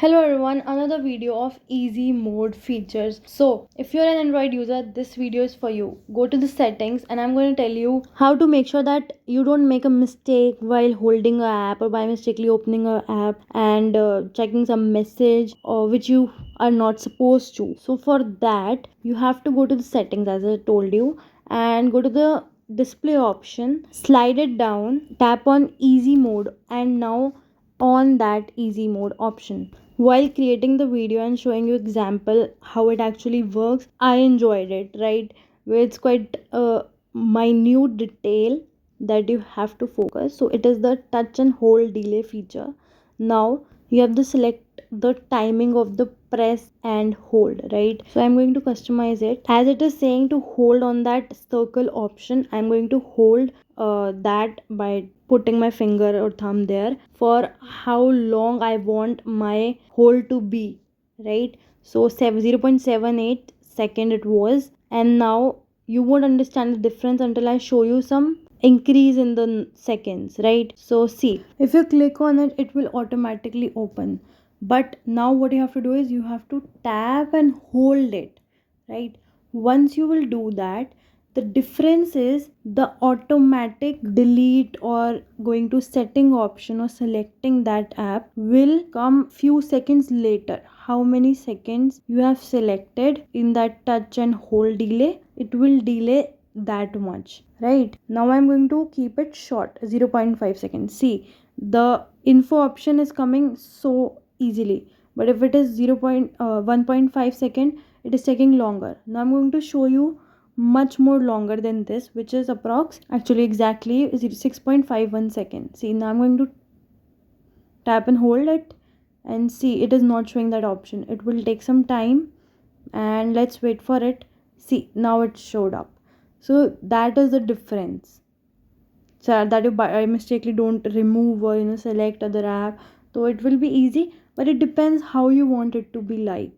Hello everyone, another video of easy mode features. So if you're an Android user, this video is for you. Go to the settings and I'm going to tell you how to make sure that you don't make a mistake while holding a app or by mistakenly opening a app and checking some message or which you are not supposed to. So for that you have to go to the settings as I told you and go to the display option, slide it down, tap on easy mode and now on that easy mode option. While creating the video and showing you example how it actually works, I enjoyed it, right? Where it's quite a minute detail that you have to focus. So it is the touch and hold delay feature. Now you have to select the timing of the press and hold, right? So I'm going to customize it as it is saying to hold on that circle option. I'm going to hold that by putting my finger or thumb there for how long I want my hold to be, right? So 0.78 second it was, and now you won't understand the difference until I show you some increase in the seconds, right? So see, if you click on it, it will automatically open, but now what you have to do is you have to tap and hold it, right? Once you will do that, the difference is the automatic delete or going to setting option or selecting that app will come few seconds later. How many seconds you have selected in that touch and hold delay, it will delay that much, right? Now I'm going to keep it short, 0.5 seconds. See, the info option is coming so easily, but if it is 1.5 second, it is taking longer. Now I'm going to show you much more longer than this, which is approx actually exactly 6.51 seconds. See, now I'm going to tap and hold it and see it is not showing that option. It will take some time and let's wait for it. See, now it showed up. So that is the difference, so that you by mistakenly don't remove or select other app. So it will be easy, but it depends how you want it to be. Like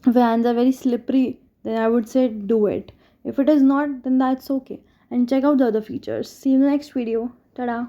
if your hands are very slippery, then I would say do it. If it is not, then that's okay, and check out the other features. See you in the next video. Ta-da.